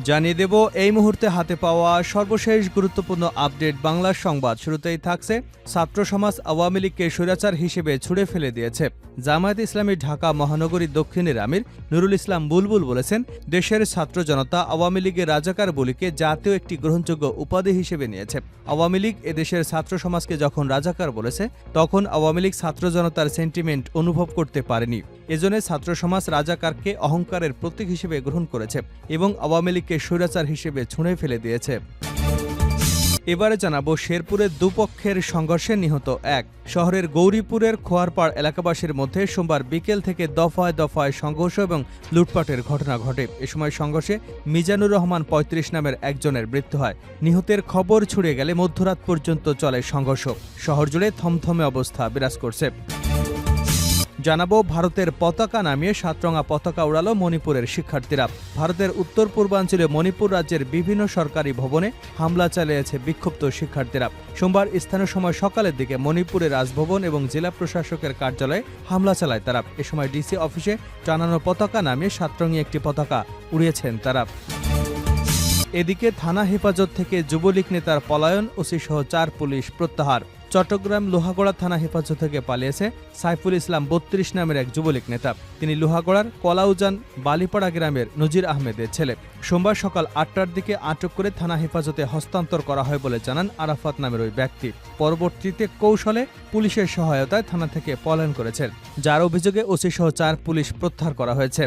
জানিয়ে দেব এই মুহূর্তে হাতে পাওয়া সর্বশেষ গুরুত্বপূর্ণ আপডেট বাংলা সংবাদ। শুরুতেই থাকছে ছাত্র সমাজ আওয়ামী লীগকে স্বৈরাচার হিসেবে ছুড়ে ফেলে দিয়েছে। জামায়াতে ইসলামী ঢাকা মহানগরী দক্ষিণের আমির নুরুল ইসলাম বুলবুল বলেছেন, দেশের ছাত্র জনতা আওয়ামী লীগের রাজাকার বলিকে জাতীয় একটি গ্রহণযোগ্য উপাধি হিসেবে নিয়েছে। আওয়ামী লীগ এদেশের ছাত্র সমাজকে যখন রাজাকার বলেছে, তখন আওয়ামী লীগ ছাত্র জনতার সেন্টিমেন্ট অনুভব করতে পারেনি। এজন্য ছাত্র সমাজ রাজাকারকে অহংকারের প্রতীক হিসেবে গ্রহণ করেছে এবং আওয়ামী লীগকে স্বৈরাচার হিসেবে ছুঁড়ে ফেলে দিয়েছে। এবারে জানাবো শেরপুরের দুপক্ষের সংঘর্ষে নিহত এক। শহরের গৌরীপুরের খোয়ারপাড় এলাকাবাসীর মধ্যে সোমবার বিকেল থেকে দফায় দফায় সংঘর্ষ এবং লুটপাটের ঘটনা ঘটে। এ সময় সংঘর্ষে মিজানুর রহমান ৩৫ নামের একজনের মৃত্যু হয়। নিহতের খবর ছড়িয়ে গেলে মধ্যরাত পর্যন্ত চলে সংঘর্ষ। শহর জুড়ে থমথমে অবস্থা বিরাজ করছে। জানাবো ভারতের পতাকা নামিয়ে সাতরঙা পতাকা উড়ালো মণিপুরের শিক্ষার্থীরা। ভারতের উত্তর পূর্বাঞ্চলে মণিপুর রাজ্যের বিভিন্ন সরকারি ভবনে হামলা চালিয়েছে বিক্ষুব্ধ শিক্ষার্থীরা। সোমবার স্থানীয় সময় সকালের দিকে মণিপুরের রাজভবন এবং জেলা প্রশাসকের কার্যালয়ে হামলা চালায় তারা। এ সময় ডিসি অফিসে টানানো পতাকা নামিয়ে সাতরঙী একটি পতাকা উড়িয়েছেন তারা। এদিকে থানা হেফাজত থেকে যুবলীগ নেতার পলায়ন, ওসি সহ ৪ পুলিশ প্রত্যাহার। চট্টগ্রাম লোহাগড়া থানা হেফাজত থেকে পালিয়েছে সাইফুল ইসলাম ৩২ নামের এক যুবলীগ নেতা। তিনি লোহাগড়ার কলাউজান বালিপাড়া গ্রামের নজির আহমেদের ছেলে। সোমবার সকাল ৮টার দিকে আটক করে থানা হেফাজতে হস্তান্তর করা হয় বলে জানান আরাফাত নামের ওই ব্যক্তি। পরবর্তীতে কৌশলে পুলিশের সহায়তায় থানা থেকে পলায়ন করেছেন, যার অভিযোগে ওসি সহ ৪ পুলিশ প্রত্যাহার করা হয়েছে।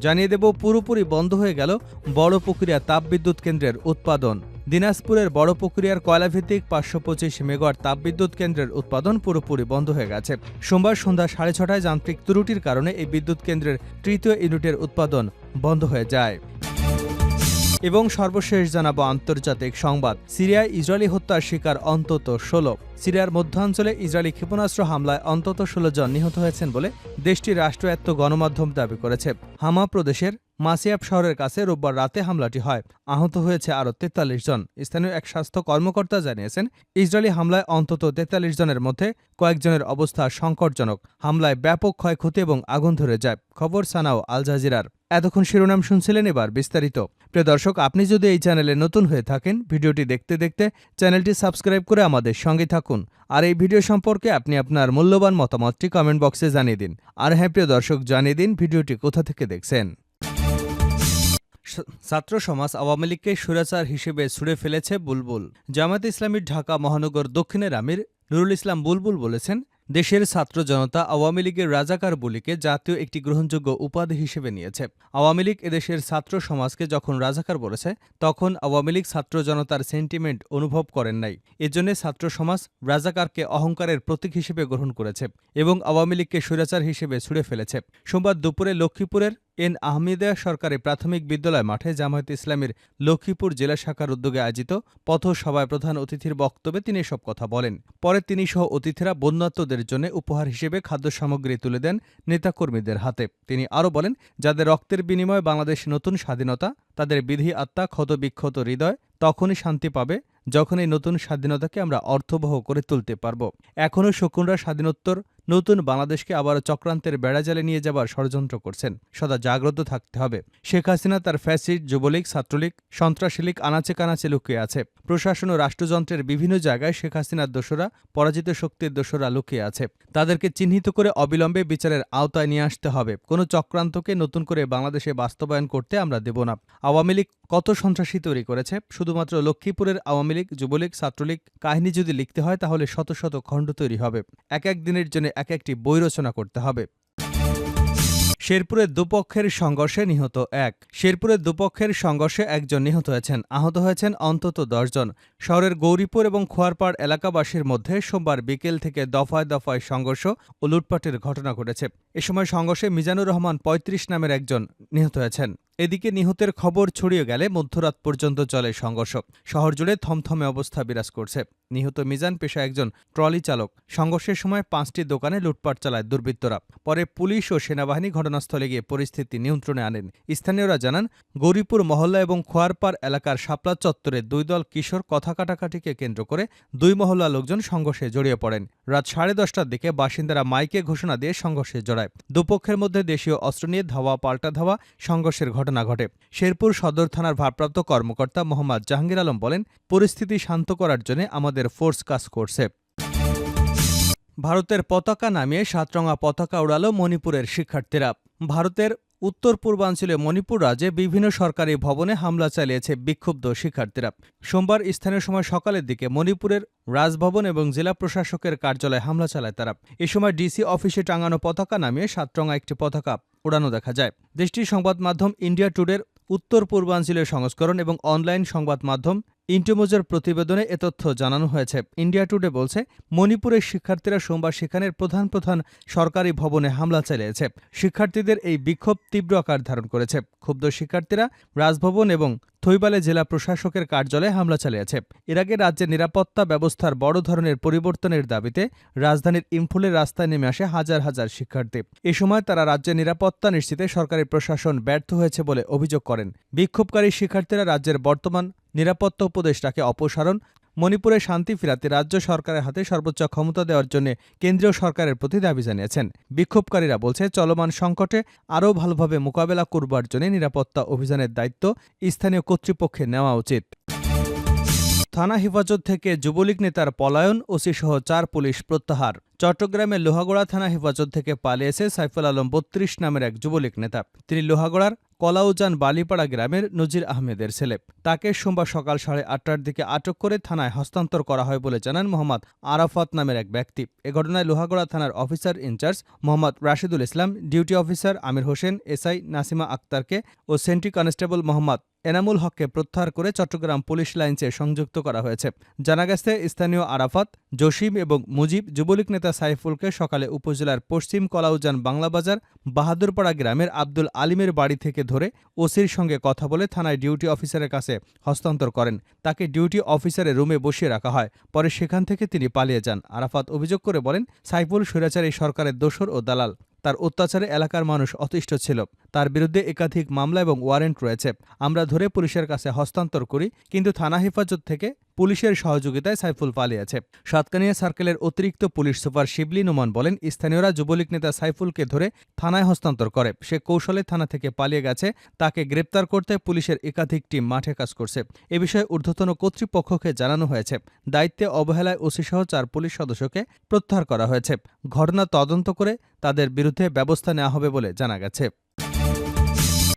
জানিয়ে দেব পুরোপুরি বন্ধ হয়ে গেল বড়পুকুরিয়া তাপবিদ্যুৎ কেন্দ্রের উৎপাদন। দিনাজপুরের বড়পুকুরিয়ার কয়লাভিত্তিক ৫২৫ মেগাওয়াট তাপবিদ্যুৎ কেন্দ্রের উৎপাদন পুরোপুরি বন্ধ হয়ে গেছে। সোমবার সন্ধ্যা ৬:৩০টায় যান্ত্রিক ত্রুটির কারণে এই বিদ্যুৎ কেন্দ্রের তৃতীয় ইউনিটের উৎপাদন বন্ধ হয়ে যায়। এবং সর্বশেষ জানাবো আন্তর্জাতিক সংবাদ। সিরিয়ায় ইসরায়েলি হত্যার শিকার অন্তত ১৬। সিরিয়ার মধ্যাঞ্চলে ইসরায়েলি ক্ষেপণাস্ত্র হামলায় অন্তত ১৬ জন নিহত হয়েছেন বলে দেশটির রাষ্ট্রায়ত্ত গণমাধ্যম দাবি করেছে। হামা প্রদেশের মাসিয়াব শহরের কাছে রোববার রাতে হামলাটি হয়। আহত হয়েছে আরও ৪৩ জন। স্থানীয় এক স্বাস্থ্য কর্মকর্তা জানিয়েছেন, ইসরায়েলি হামলায় অন্তত ৪৩ জনের মধ্যে কয়েকজনের অবস্থা সংকটজনক। হামলায় ব্যাপক ক্ষয়ক্ষতি এবং আগুন ধরে যায়। খবর সানাও আল জাজিরার। এতক্ষণ শিরোনাম শুনছিলেন, এবার বিস্তারিত। প্রিয় দর্শক, আপনি যদি এই চ্যানেলে নতুন হয়ে থাকেন, ভিডিওটি দেখতে দেখতে চ্যানেলটি সাবস্ক্রাইব করে আমাদের সঙ্গে থাকুন। আর এই ভিডিও সম্পর্কে আপনি আপনার মূল্যবান মতামতটি কমেন্ট বক্সে জানিয়ে দিন। আর হ্যাঁ প্রিয় দর্শক, জানিয়ে দিন ভিডিওটি কোথা থেকে দেখছেন। ছাত্র সমাজ আওয়ামী লীগকে স্বৈরাচার হিসেবে ছুড়ে ফেলেছে বুলবুল। জামায়াতে ইসলামী ঢাকা মহানগর দক্ষিণের আমির নুরুল ইসলাম বুলবুল বলেছেন, দেশের ছাত্র জনতা আওয়ামী লীগের রাজাকার বলিকে জাতীয় একটি গ্রহণযোগ্য উপাধি হিসেবে নিয়েছে। আওয়ামী লীগ এদেশের ছাত্র সমাজকে যখন রাজাকার বলেছে, তখন আওয়ামী লীগ ছাত্র জনতার সেন্টিমেন্ট অনুভব করেন নাই। এজন্য ছাত্র সমাজ রাজাকারকে অহংকারের প্রতীক হিসেবে গ্রহণ করেছে এবং আওয়ামী লীগকে স্বৈরাচার হিসেবে ছুড়ে ফেলেছে। সোমবার দুপুরে লক্ষ্মীপুরের এন আহমেদিয়া সরকারি প্রাথমিক বিদ্যালয় মাঠে জামায়াতে ইসলামীর লক্ষ্মীপুর জেলা শাখার উদ্যোগে আয়োজিত পথসভায় প্রধান অতিথির বক্তব্যে তিনি এসব কথা বলেন। পরে তিনি সহ অতিথিরা বন্যার্তদের জন্য উপহার হিসেবে খাদ্য সামগ্রী তুলে দেন নেতাকর্মীদের হাতে। তিনি আরও বলেন, যাদের রক্তের বিনিময়ে বাংলাদেশ নতুন স্বাধীনতা, তাদের বিধি আত্মা ক্ষতবিক্ষত হৃদয় তখনই শান্তি পাবে যখন এই নতুন স্বাধীনতাকে আমরা অর্থবহ করে তুলতে পারব। এখনও শকুনরা স্বাধীনোত্তর নতুন বাংলাদেশকে আবার চক্রান্তের বেড়াজালে নিয়ে যাবার ষড়যন্ত্র করছেন। সদা জাগ্রত থাকতে হবে। শেখ হাসিনা তার ফ্যাসিস্ট, যুবলীগ, ছাত্রলীগ, সন্ত্রাসী লীগ আনাচে কানাচে লুকিয়ে আছে। প্রশাসন ও রাষ্ট্রযন্ত্রের বিভিন্ন জায়গায় শেখ হাসিনার দোসরা, পরাজিত শক্তির দোসরা লুকিয়ে আছে। তাদেরকে চিহ্নিত করে অবিলম্বে বিচারের আওতায় নিয়ে আসতে হবে। কোনো চক্রান্তকে নতুন করে বাংলাদেশে বাস্তবায়ন করতে আমরা দেব না। আওয়ামী লীগ কত সন্ত্রাসী তৈরি করেছে। শুধুমাত্র লক্ষ্মীপুরের আওয়ামী লীগ, যুবলীগ, ছাত্রলীগ কাহিনী যদি লিখতে হয়, তাহলে শত শত খণ্ড তৈরি হবে। এক এক দিনের জন্য এক একটি বই রচনা করতে হবে। শেরপুরের দুপক্ষের সংঘর্ষে নিহত এক। শেরপুরের দুপক্ষের সংঘর্ষে একজন নিহত হয়েছেন, আহত হয়েছেন অন্তত ১০ জন। শহরের গৌরীপুর এবং খোয়ারপাড় এলাকাবাসীর মধ্যে সোমবার বিকেল থেকে দফায় দফায় সংঘর্ষ ও লুটপাটের ঘটনা ঘটেছে। এ সময় সংঘর্ষে মিজানুর রহমান ৩৫ নামের একজন নিহত হয়েছেন। এদিকে নিহতের খবর ছড়িয়ে গেলে মধ্যরাত পর্যন্ত চলে সংঘর্ষ। শহর জুড়ে থমথমে অবস্থা বিরাজ করছে। নিহত মিজান পেশা একজন ট্রলি চালক। সংঘর্ষের সময় ৫টি দোকানে লুটপাট চালায় দুর্বৃত্তরা। পরে পুলিশ ও সেনাবাহিনী ঘটনাস্থলে গিয়ে পরিস্থিতি নিয়ন্ত্রণে আনেন। স্থানীয়রা জানান, গৌরীপুর মহল্লা এবং খোয়ারপাড় এলাকার শাপলা চত্বরে দুই দল কিশোর কথা কাটাকাটিকে কেন্দ্র করে দুই মহল্লা লোকজন সংঘর্ষে জড়িয়ে পড়েন। রাত ১০:৩০টার দিকে বাসিন্দারা মাইকে ঘোষণা দিয়ে সংঘর্ষে জড়ায়। দুপক্ষের মধ্যে দেশীয় অস্ত্র নিয়ে ধাওয়া পাল্টা ধাওয়া সংঘর্ষের ঘটনা ঘটনা ঘটে। শেরপুর সদর থানার ভারপ্রাপ্ত কর্মকর্তা মোহাম্মদ জাহাঙ্গীর আলম বলেন, পরিস্থিতি শান্ত করার জন্য আমাদের ফোর্স কাজ করছে। ভারতের পতাকা নামিয়ে সাতরঙা পতাকা উড়ালো মণিপুরের শিক্ষার্থীরা। ভারতের উত্তর পূর্বাঞ্চলে মণিপুর রাজ্যে বিভিন্ন সরকারি ভবনে হামলা চালিয়েছে বিক্ষুব্ধ শিক্ষার্থীরা। সোমবার স্থানীয় সময় সকালের দিকে মণিপুরের রাজভবন এবং জেলা প্রশাসকের কার্যালয়ে হামলা চালায় তারা। এ সময় ডিসি অফিসে টাঙানো পতাকা নামিয়ে সাতরঙা একটি পতাকা উড়ানো দেখা যায়। দেশটির সংবাদ মাধ্যম ইন্ডিয়া টুডের উত্তর পূর্বাঞ্চলীয় সংস্করণ এবং অনলাইন সংবাদ মাধ্যম ইন্টিমোজের প্রতিবেদনে এ তথ্য জানানো হয়েছে। ইন্ডিয়া টুডে বলছে, মণিপুরের শিক্ষার্থীরা সোমবার সেখানের প্রধান সরকারি ভবনে হামলা চালিয়েছে। শিক্ষার্থীদের এই বিক্ষোভ তীব্র আকার ধারণ করেছে। ক্ষুব্ধ শিক্ষার্থীরা রাজভবন এবং থৈবালে জেলা প্রশাসকের কার্যালয়ে হামলা চালিয়েছে। এর আগে রাজ্যের নিরাপত্তা ব্যবস্থার বড় ধরনের পরিবর্তনের দাবিতে রাজধানীর ইম্ফলের রাস্তায় নেমে আসে হাজার হাজার শিক্ষার্থী। এ সময় তারা রাজ্যের নিরাপত্তা নিশ্চিতে সরকারি প্রশাসন ব্যর্থ হয়েছে বলে অভিযোগ করেন। বিক্ষোভকারী শিক্ষার্থীরা রাজ্যের বর্তমান নিরাপত্তা উপদেষ্টাকে অপসারণ, মণিপুরে শান্তি ফেরাতে রাজ্য সরকারের হাতে সর্বোচ্চ ক্ষমতা দেওয়ার জন্য কেন্দ্রীয় সরকারের প্রতি দাবি জানিয়েছেন। বিক্ষোভকারীরা বলছে, চলমান সংকটে আরও ভালোভাবে মোকাবেলা করবার জন্য নিরাপত্তা অভিযানের দায়িত্ব স্থানীয় কর্তৃপক্ষের নেওয়া উচিত। থানা হেফাজত থেকে যুবলীগ নেতার পলায়ন, ওসিসহ 4 পুলিশ প্রত্যাহার। চট্টগ্রামের লোহাগড়া থানা হেফাজত থেকে পালিয়েছে সাইফুল আলম 32 নামের এক যুবলীগ নেতা। তিনি লোহাগড়ার কলাউজান বালিপাড়া গ্রামের নজির আহমেদের ছেলে। তাকে সোমবার সকাল 8:30টার দিকে আটক করে থানায় হস্তান্তর করা হয় বলে জানান মোহাম্মদ আরাফাত নামের এক ব্যক্তি। এ ঘটনায় লোহাগড়া থানার অফিসার ইনচার্জ মোহাম্মদ রাশিদুল ইসলাম, duty officer Amir Hossain, SI Nasima আক্তারকে ও সেন্ট্রি কনস্টেবল মোহাম্মদ এনামুল হককে প্রত্যাহার করে চট্টগ্রাম পুলিশ লাইনসে সংযুক্ত করা হয়েছে। জানা গেছে, স্থানীয় আরাফাত, জসিম এবং মুজিব যুবলীগ নেতা সাইফুলকে সকালে উপজেলার পশ্চিম কলাউজান বাংলাবাজার বাহাদুরপাড়া গ্রামের আব্দুল আলিমের বাড়ি থেকে ধরে ওসির সঙ্গে কথা বলে থানায় ডিউটি অফিসারের কাছে হস্তান্তর করেন। তাকে ডিউটি অফিসারের রুমে বসিয়ে রাখা হয়। পরে সেখান থেকে তিনি পালিয়ে যান। আরাফাত অভিযোগ করে বলেন, সাইফুল স্বৈরাচারী সরকারের দোসর ও দালাল। তার অত্যাচারে এলাকার মানুষ অতিষ্ঠ ছিল। তার বিরুদ্ধে একাধিক মামলা এবং ওয়ারেন্ট রয়েছে। আমরা ধরে পুলিশের কাছে হস্তান্তর করি, কিন্তু থানা হেফাজত থেকে পুলিশের সহযোগিতায় সাইফুল পালিয়েছে। সাতকানিয়া সার্কেলের অতিরিক্ত পুলিশ সুপার শিবলি নোমান বলেন, স্থানীয়রা যুবলীগ নেতা সাইফুলকে ধরে থানায় হস্তান্তর করে। সে কৌশলে থানা থেকে পালিয়ে গেছে। তাকে গ্রেপ্তার করতে পুলিশের একাধিক টিম মাঠে কাজ করছে। এ বিষয়ে ঊর্ধ্বতন কর্তৃপক্ষকে জানানো হয়েছে। দায়িত্বে অবহেলায় ওসিসহ 4 পুলিশ সদস্যকে প্রত্যাহার করা হয়েছে। ঘটনা তদন্ত করে তাদের বিরুদ্ধে ব্যবস্থা নেওয়া হবে বলে জানা গেছে।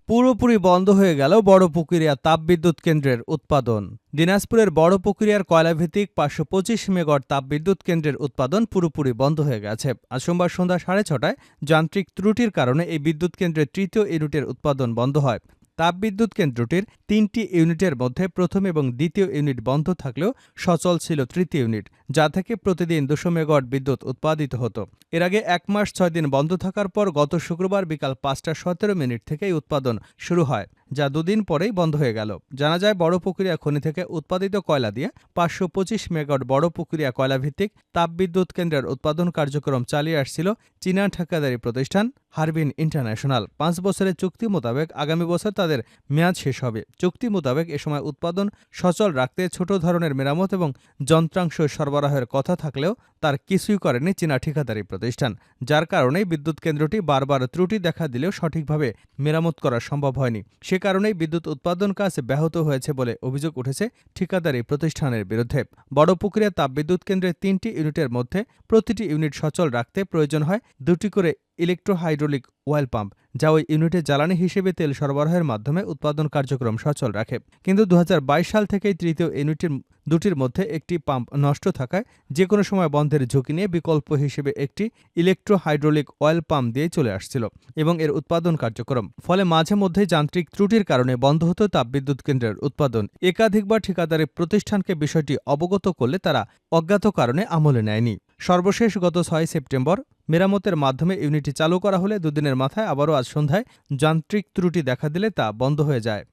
পুরোপুরি বন্ধ হয়ে গেল বড়পুকুরিয়া তাপবিদ্যুৎ কেন্দ্রের উৎপাদন। দিনাজপুরের বড়পুকুরিয়ার কয়লাভিত্তিক 525 মেগাওয়াট তাপবিদ্যুৎ কেন্দ্রের উৎপাদন পুরোপুরি বন্ধ হয়ে গেছে। আজ সোমবার সন্ধ্যা 6:30টায় যান্ত্রিক ত্রুটির কারণে এই বিদ্যুৎ কেন্দ্রের 3য় ইউনিটের উৎপাদন বন্ধ হয়। তাপবিদ্যুৎ কেন্দ্রটির 3টি ইউনিটের মধ্যে প্রথম এবং দ্বিতীয় ইউনিট বন্ধ থাকলেও সচল ছিল 3য় ইউনিট, যা থেকে প্রতিদিন 200 মেগাওয়াট বিদ্যুৎ উৎপাদিত হতো। এর আগে 1 মাস 6 দিন বন্ধ থাকার পর গত শুক্রবার বিকাল 5:17 থেকে এই উৎপাদন শুরু হয়, যা 2 দিন পরেই বন্ধ হয়ে গেল। জানা যায়, বড়পুকুরিয়া খনি থেকে উৎপাদিত কয়লা দিয়ে 525 মেগাওয়াট বড়পুকুরিয়া কয়লাভিত্তিক তাপবিদ্যুৎ কেন্দ্রের উৎপাদন কার্যক্রম চালিয়ে আসছিল চীনা ঠিকাদারি প্রতিষ্ঠান হারবিন ইন্টারন্যাশনাল। 5 বছরের চুক্তি মোতাবেক আগামী বছর তাদের মেয়াদ শেষ হবে। চুক্তি মোতাবেক এ সময় উৎপাদন সচল রাখতে ছোট ধরনের মেরামত এবং যন্ত্রাংশ সরবরাহের কথা থাকলেও তার কিছুই করেনি চীনা ঠিকাদারি প্রতিষ্ঠান, যার কারণেই বিদ্যুৎ কেন্দ্রটি বারবার ত্রুটি দেখা দিলেও সঠিকভাবে মেরামত করা সম্ভব হয়নি। সে কারণেই বিদ্যুৎ উৎপাদন কাজ ব্যাহত হয়েছে বলে অভিযোগ উঠেছে ঠিকাদারি প্রতিষ্ঠানের বিরুদ্ধে। বড়পুকুরিয়া তাপবিদ্যুৎ কেন্দ্রের 3টি ইউনিটের মধ্যে প্রতিটি ইউনিট সচল রাখতে প্রয়োজন হয় 2টি করে ইলেকট্রোহাইড্রোলিক অয়েল পাম্প, যা ওই ইউনিটে জ্বালানি হিসেবে তেল সরবরাহের মাধ্যমে উৎপাদন কার্যক্রম সচল রাখে। কিন্তু 2022 সাল থেকেই 3য় ইউনিটের 2টির মধ্যে একটি পাম্প নষ্ট থাকায় যে কোনো সময় বন্ধের ঝুঁকি নিয়ে বিকল্প হিসেবে একটি ইলেকট্রোহাইড্রোলিক অয়েল পাম্প দিয়ে চলে আসছিল এবং এর উৎপাদন কার্যক্রম। ফলে মাঝে মধ্যে যান্ত্রিক ত্রুটির কারণে বন্ধ হতো তাপবিদ্যুৎ কেন্দ্রের উৎপাদন। একাধিকবার ঠিকাদারি প্রতিষ্ঠানকে বিষয়টি অবগত করলে তারা অজ্ঞাত কারণে আমলে নেয়নি। সর্বশেষ গত 6 সেপ্টেম্বর মেরামতের মাধ্যমে ইউনিটটি চালু করা হলে 2 দিনের মাথায় আবারও আজ সন্ধ্যায় যান্ত্রিক ত্রুটি দেখা দিলে তা বন্ধ হয়ে যায়।